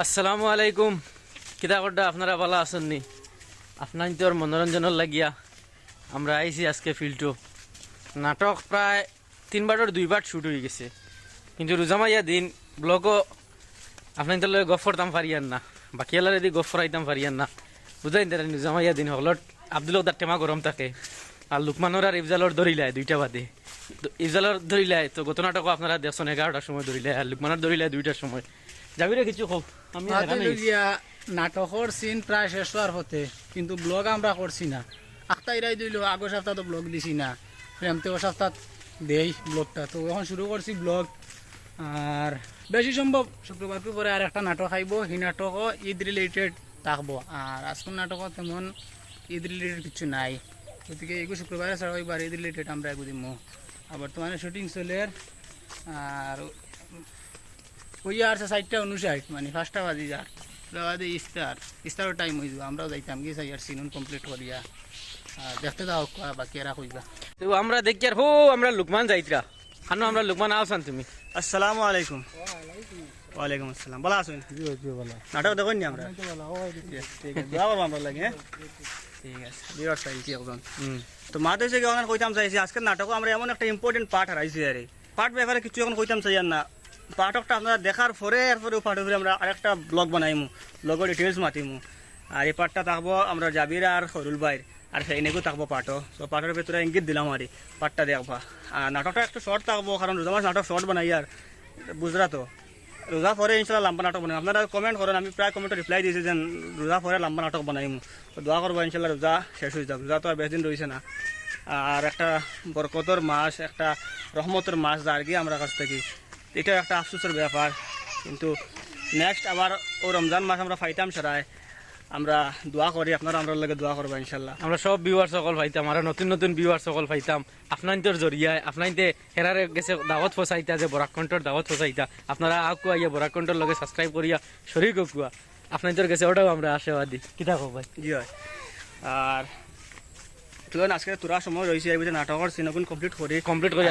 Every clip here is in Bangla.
আসসালামু আলাইকুম। কিতা করডা আপনারা ভালো আছেন নি? আপনার তোর মনোরঞ্জনের লাগিয়া আমরা আইছি আজকে ফিল্ডটো। নাটক প্রায় 3 বার 2 বার শুট হয়ে গেছে, কিন্তু রোজামাইয়া দিন ব্লগও আপনার তোর লগে গফ করতাম পারিয়ান না, বাকি এলার এদি গফ করাইতাম পারিয়ান না। বুঝাই দেন রোজামাইয়া দিন হলত আব্দুল তার টেমা গরম থাকে, আর লুকমানোর আর ইফজালর ধরিলায় 2টা বাদে। তো ইফজালর ধরিলায় তো গত নাটকও আপনারা দেখছেন 11টার সময় ধরিলায়, আর লুকমানোর ধরিলায় 2টার সময়। যাবিরে কিছু হোক আমি নাটকের সিন প্রায় শেষ হওয়ার হতে, কিন্তু ব্লগ আমরা করছি না। আখতাইরাই দিল আগের সপ্তাহ তো ব্লগ দিছি না, প্রেমতে ও সপ্তাহ দেই ব্লগটা। তো এখন শুরু করছি ব্লগ, আর বেশি সম্ভব শুক্রবার পরে আর একটা নাটক আইব। সেই নাটকও ঈদ রিলেটেড থাকবো, আর আজকের নাটকও তেমন ঈদ রিলেটেড কিছু নাই। গতিকে এগুলো শুক্রবারে ছাড়া এবার ঈদ রিলেটেড আমরা এগু দিব। আর বর্তমানে শুটিং চলে, আর ওইয়া আছে 4:59, মানে 5টা বাজি যার বাদে ইস্তারের টাইম হয়ে যাবে। আমরাও যাইতাম গিয়ে চাই আর সিনুন কমপ্লিট করিয়া দেখতে যাও বাকি এরা কইবা। তো আমরা দেখি আর হো আমরা লুকমান যাইতরা হানো, আমরা লুকমান আওসান তুমি। আসসালামু আলাইকুম। ওয়ালাইকুম আসসালাম। ভালো আছেন? নাটক দেখুন নি আমরা? ঠিক আছে, দোয়া করবো আমরা লাগে। ঠিক আছে, বিরাট চাইছি একজন। তো মাতে হয়েছে কি কইতাম চাইছি আজকের নাটকও আমরা এমন একটা ইম্পর্টেন্ট পার্ট হারাইছি। আরে পার্ট ব্যাপারে কিছু এখন কইতাম চাই আর না। পাঠকটা আপনারা দেখার পরে এরপরে পাঠক আমরা আরেকটা ব্লগ বানাইমু, ব্লগের ডিটেলস মাতিমু। আর এই পার্টটা থাকবো আমরা জাবির আর সরুল বাইর, আর সেইনেকেও থাকবো পাঠও। তো পাঠের ভিতরে ইঙ্গিত দিলাম আর পার্টটা দেখবা। আর নাটকটা একটু শর্ট থাকবো, কারণ রোজা মাস নাটক শর্ট বানাই আর বুঝরা তো। রোজা পরে ইনশাল্লাহ লম্বা নাটক বানাই। আপনারা কমেন্ট করেন, আমি প্রায় কমেন্টে রিপ্লাই দিয়েছি যে রোজা পরে লম্বা নাটক বানাইমু। তো দোয়া করবো ইনশাল্লাহ রোজা শেষ হয়ে যাবে। রোজা তো আর বেশ দিন রয়েছে না, আর একটা বরকতর মাস, একটা রহমতের মাস যার গিয়ে আমরা কাছ থেকে, এটা একটা আফসোসের ব্যাপার। কিন্তু নেক্সট আবার ও রমজান মাস আমরা ফাইতাম সারায়, আমরা দোয়া করি আপনারা আমরা লাগে দোয়া করবো ইনশাল্লাহ। আমরা সব ভিউয়ার সকল পাইতাম, আর নতুন নতুন ভিউয়ার সকল পাইতাম আপনার জরিয়ায়। আপনাইতে হেরারে গেছে দাওয়াত ফসাইতা, যে বরাকণ্ঠর দাওয়াত ফসাইতা। আপনারা আকু আইয়া বরাকণ্ঠর লগে সাবস্ক্রাইব করিয়া শরীর কুয়া আপনার গেছে, ওটাও আমরা আশাবাদী। কিতা কো ভাই? জি হয়। আর তুই আজকে তোরা সময় রয়েছে এই যে নাটকের সিনগুন কমপ্লিট করি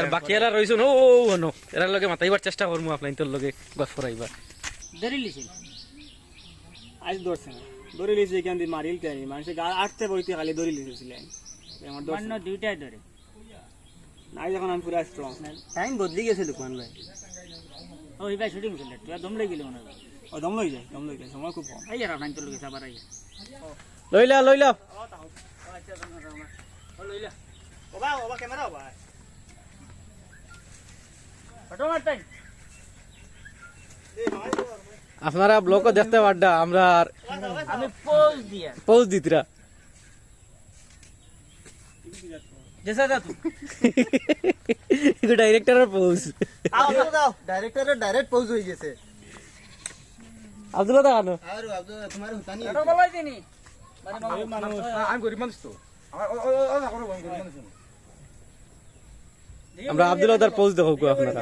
আর বাকি এরা রয়েছে ও হনো এরার লগে মাতাইবার চেষ্টা করবো আপনার তোর লগে গছ ফরাইবার। ধরে লিছিল আজ ধরছে না, ধরে লিয়েছে এখান দিয়ে মারিল তাই মানুষের গা আটতে বইতে খালি ধরে লিয়েছিলেন। আমার অন্য দুইটাই ধরে নাই, যখন আমি পুরা স্ট্রং। টাইম বদলি গেছে লুকমান ভাই। ওই ভাই শুটিং চলে, তুই দম লেগে গেল মনে হয়। ও দম লই যায়, সময় খুব কম। এই আর আপনার তোর লগে আবার আইয়া লইলা লইলা ওবা ওবা ক্যামেরা ওবা ফটো মারতেন। আপনারা ব্লগও দেখতে পারডা, আমরা আমি পোজ দিতরা জেসা যা তুই এটা ডাইরেক্টরের পোজ। দাও ডাইরেক্টরের ডাইরেক্ট পজ হয়ে গেছে। আব্দুল্লাহ দা কানো আর আব্দুল তোমার হুতানি এটা বলাই দিনি আমি গরিব মানুষ তো। আমরা আব্দুল্লাহ দার পোজ দেখো গো আপনারা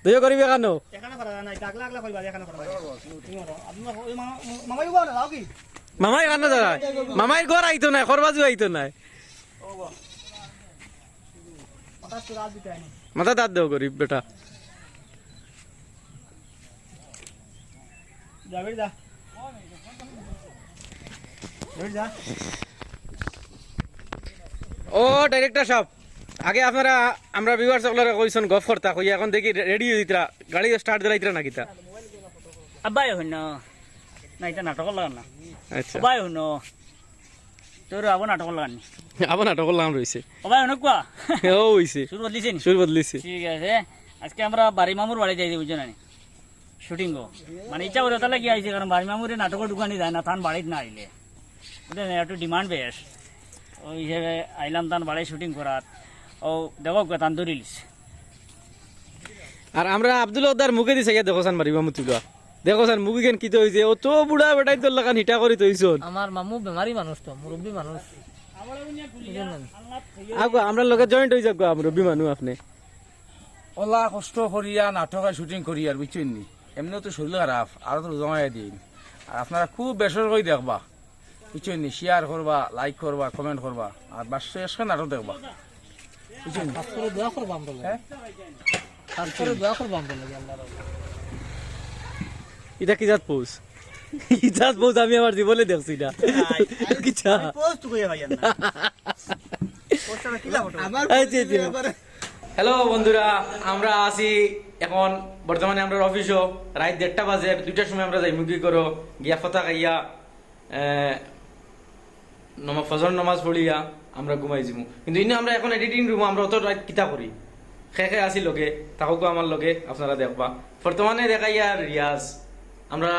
দয়া করিবে কেন? এখানে পারা নাই, টাকলা আগলা কইবা এখানে পারা। আপনি ওই মামাই গো না দাও কি? মামাই কানো দাদা, মামাই ঘর আইতো না, খরবাজু আইতো না। ও গো মাথা তো রাত দিতে আইনি। মাথা দাঁত দেও গরিব বেটা। যাবের যা যা। ও ডাইরেক্টর সাহেব, আগে আপনারা আমরা ভিউয়ার সকলরে কইছেন গফ করতা, কই এখন দেখি রেডি হই দিতরা, গাড়ি স্টার্ট দিলাইতরা না কিতা? আব্বাই হইন না, এটা নাটক লাগান না। আচ্ছা আব্বাই হইন তোর আবার নাটক লাগান নি, আবার নাটক লাম রইছে। আব্বাই হইন কোয়া ও হইছে, শুরু বদলিছে নি? সুর বদলিছে। ঠিক আছে, আজকে আমরা বাড়ি মামুর বাড়ি যাই বুঝছো না শুটিং গো। মানে ইচ্ছা করে তাহলে কি আইছে, কারণ বাড়ি মামুরে নাটকের দোকানে যায় না, তান বাড়িতে না আইলে বুঝলেন, একটু ডিমান্ড বেশ। ওই হিসেবে আইলাম তান বাড়ি শুটিং করার। ও দেখো তান ধরিলিস। আর আমরা আব্দুল্লাহ দার মুখে দিছে ইয়া দেখো সান মারিবা মুতুলা, দেখো সান মুখে কেন কিতো হইছে, ও তো বুড়া বেটাই তোর লাগান হিটা করি তইছন। আমার মামু বেমারি মানুষ, তো মুরব্বী মানুষ। আগো আমরা লগে জয়েন্ট হই যাগো, আমরা বিমানু আপনি ওলা কষ্ট করিয়া নাটক শুটিং করি আর বুঝছেন নি, এমনিও তো শরীর খারাপ, আরো তো জমাই দিন। আর আপনারা খুব বেসর করে দেখবা বুঝছেন নি, শেয়ার করবা, লাইক করবা, কমেন্ট করবা, আর বাস শেষ নাটক দেখবা বুঝছেন। খাস করে দোয়া করবো আমরা, খাস করে দোয়া করবো আমরা আল্লাহর। এটা কি জাত পৌষ ইজাত পৌষ আমি আমার জীবনে দেখছি না কিছা পোস্ট কইয়া ভাইয়া না পোস্টটা কি লাভ হ্যালো বন্ধুরা, আমরা আছি এখন বর্তমানে আমরা অফিসও রাত 1:30 বাজে, 2টার সময় আমরা যাই মুগি করো গিয়া ফতা খাইয়া ফজর নামাজ পড়িয়া আমরা ঘুমাই যাবো। কিন্তু ইনি আমরা এখন এডিটিং রুম আমরা অত রাত কিতা করি খে আসি লগে তাহলে আমার লগে আপনারা দেখবা। বর্তমানে দেখাইয়া রিয়াজ আমরা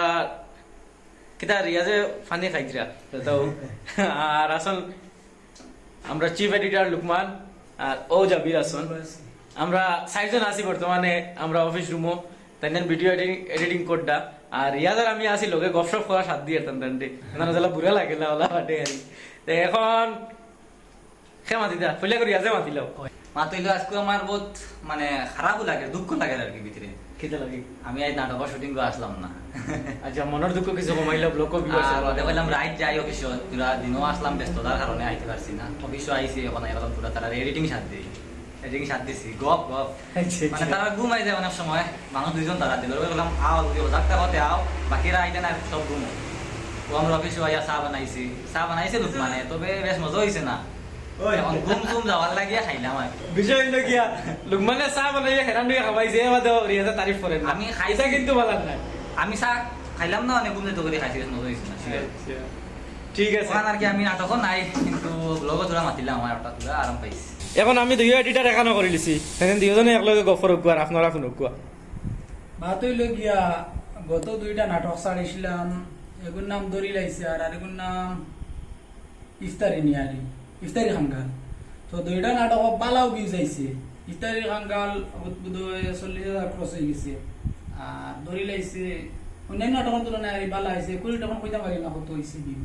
কিতা রিয়াজে ফানি খাইছিরা তাও আর আসল আমরা চিফ এডিটর লুকমান আর ও জাবির আসন। আমরা 4 জন আছি বর্তমানে আমরা অফিস রুমও তাই ভিডিও এডিটিং কোডটা আর রিয়াজার আমি আছি লোকে গপসপ করা সাত দিয়ে টানতে না যারা বুড়া লাগে না ওলা বাটে আর তো এখন খে মাতি দা ফলে করে রিয়াজে মাতিল মাতইলো আজকে আমার বহুত মানে খারাপও লাগে দুঃখ লাগে আর কি ভিতরে খেতে লাগে। আমি আজ নাটকের শুটিং করে আসলাম না আচ্ছা মনের দুঃখ কিছু কমাইল ব্লক দেখলাম রাইট যাই অফিসে পুরা দিনও আসলাম ব্যস্ততার কারণে আইতে পারছি না। অফিসও আইসি এখন এখন পুরা তারা এডিটিং সাথ দিই এডিটিং সাথ দিছি গপ গপ মানে তারা ঘুমাই যায় অনেক সময় মানুষ 2 জন তারা দিল বললাম আও ডাক্তার হতে আও বাকিরা আইতে না সব ঘুমো। ও আমরা অফিসে আইয়া চা বানাইছে মানে তবে বেশ মজা হয়েছে না এখন ঘুম ঘুম যাওয়ার লাগিয়া খাইলাম আর বিষয় হইলো গিয়া লুকমানে চা বানাইয়া হেরান দিয়ে খাবাইছে আমাদের রিয়াজে তারিফ করেন না। আমি খাইছা কিন্তু ভালো নাই আমি চা খাইলাম না অনেক ঘুম যেতে করে খাইছি বেশ মজা হয়েছে না ঠিক আছে। ওখানে আর কি আমি নাটকও নাই কিন্তু ব্লগও তোরা মাতিলাম আমার ওটা তোরা আরাম পাইছি। এখন আমি দুই এডিটার এখানো করে লিছি সেদিন 2 জনে একলগে গফর গুয়া আর আপনারা শুনুক গুয়া। ভাত হইল গিয়া গত 2টা নাটক ছাড়িছিলাম, এগুর নাম দড়ি লাইছে আর আরেগুর নাম ইফতারি নিয়ালি ইফতারি খাঙ্গাল। তো 2টা নাটক বালাও ভিউজ আইছে। ইফতারি খাঙ্গাল বোধহয় 40,000 ক্রস হয়ে গেছে আর দড়ি লাইছে অন্যান্য নাটকের তুলনায় আর বালা আইছে 20 টাকা কইতে পারি না কত হইছে ভিউ।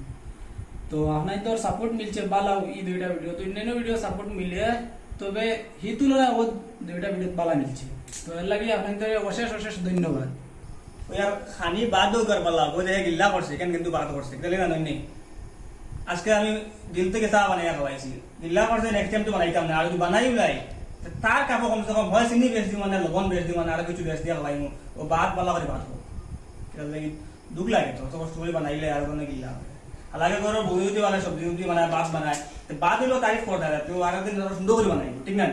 তো আপনার তোর সাপোর্ট মিলছে বালাও এই 2টা ভিডিও, তো অন্যান্য ভিডিও সাপোর্ট মিলে তবে হি তুলনায় ও 2টা ভিডিও বালা মিলছে। তো এর লাগি আপনাদের অশেষ অশেষ ধন্যবাদ। ওই আর খানি বাদও করবার লাগবো যে গিল্লা করছে কেন কিন্তু বাদ করছে তাহলে না নই আজকে আমি দিল থেকে চা বানাইয়া খাওয়াইছি গিল্লা করছে নেক্সট টাইম তো বানাইতাম না আর যদি বানাইও নাই তার কাপড় কমসে কম হয় চিনি বেশ দিব না লবণ বেশ দিব না আর কিছু বেশ দিয়া খাওয়াইমু ও বাদ বালা করে বাদ হোক এর লাগি দুঃখ লাগে তো কষ্ট করে বানাইলে আর কোনো গিল্লা আলাদা করে বই যদি বানায় সবজি উবজি বানায় বাদ বানায় তো বাদ হইলেও তারিফ করতে হবে তো আর একদিন সুন্দর করে বানাই ঠিক না।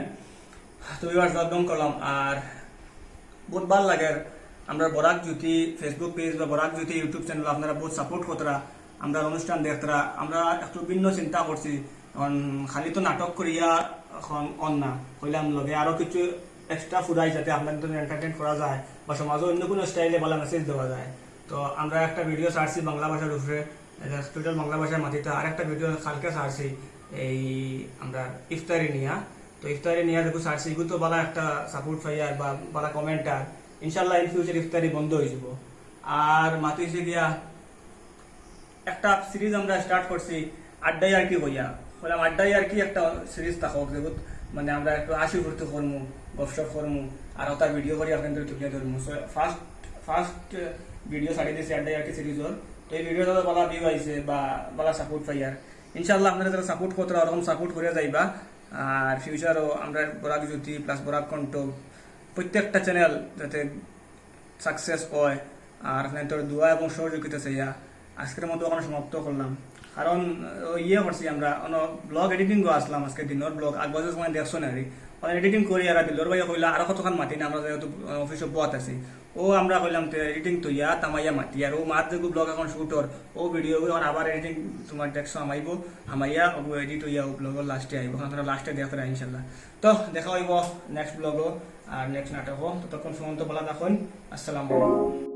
তো এবার একদম করলাম আর বহুত ভালো লাগে আমরা বরাক জ্যোতি ফেসবুক পেজ বা বরাক জ্যোতি ইউটিউব চ্যানেল আপনারা বহুত সাপোর্ট করতরা আমরা অনুষ্ঠান দেখতরা আমরা একটু ভিন্ন চিন্তা করছি এখন খালি তো নাটক করিয়া এখন অন না হইলাম লগে আরো কিছু এক্সট্রা ফুরাই যাতে আপনাদের এন্টারটেইন করা যায় বা সমাজে অন্য কোনো স্টাইলে ভালো মেসেজ দেওয়া যায়। তো আমরা একটা ভিডিও ছাড়ছি বাংলা ভাষার উপরে টোটাল বাংলা ভাষার মাটিতে আর একটা ভিডিও কালকে ছাড়ছি এই আমরা ইফতারি নিয়া। তো ইফতারি নিয়া দেখো ছাড়ছি এগুলো তো ভালো একটা সাপোর্ট পাইয়ার বা ভালো কমেন্টার ইনশাল্লাহ ইন ফিউচার ইফতারি বন্ধ হয়ে যাব। আর মাতিছে গিয়া একটা সিরিজ আমরা স্টার্ট করছি আড্ডাই আর কি কইয়া বললাম আড্ডাই আর কি একটা সিরিজ থাকক যেগুলো মানে আমরা একটু আশি করতে করমু গপসপ করমু আর তার ভিডিও করি আপনাদের তুলে ধরমু। ফার্স্ট ভিডিও ছাড়ি দিয়েছি আড্ডাই আর কি সিরিজর। তো এই ভিডিওটা ভালো ভিউ আইছে বা ভালো সাপোর্ট পাইয়ার ইনশাল্লাহ আপনারা যারা সাপোর্ট করতে ওরকম সাপোর্ট করে যাইবা। আর ফিউচারও আমরা বরাক জ্যোতি প্লাস বরাক কণ্ঠ প্রত্যেকটা চ্যানেল যাতে সাকসেস হয় আর আপনাদের দোয়া এবং সহযোগিতা চাইয়া আজকের মতো ওখানে সমাপ্ত করলাম। কারণ ইয়ে করছি আমরা ব্লগ এডিটিং আসলাম আজকে দিনের ব্লগ আগবাজের সময় দেখছো না এডিটিং করি আর বিলর ভাইয়া কইলা আরো কতক্ষণ মাতি না আমরা যেহেতু অফিসে বত আছি ও আমরা কইলাম এডিটিং তো ইয়া তামাইয়া মাতি আর ও মার যেগুলো ব্লগ এখন শুটর ও ভিডিও এখন আবার এডিটিং তোমার দেখছো আমাইব আমাইয়া ও এডিট হইয়া ও ব্লগর লাস্টে আইব আপনারা লাস্টে দেখরা ইনশাল্লাহ। তো দেখা হইব নেক্সট ব্লগও আর নেক্সট নাটকও ততক্ষণ সময় তো বলা দেখুন। আসসালামু আলাইকুম।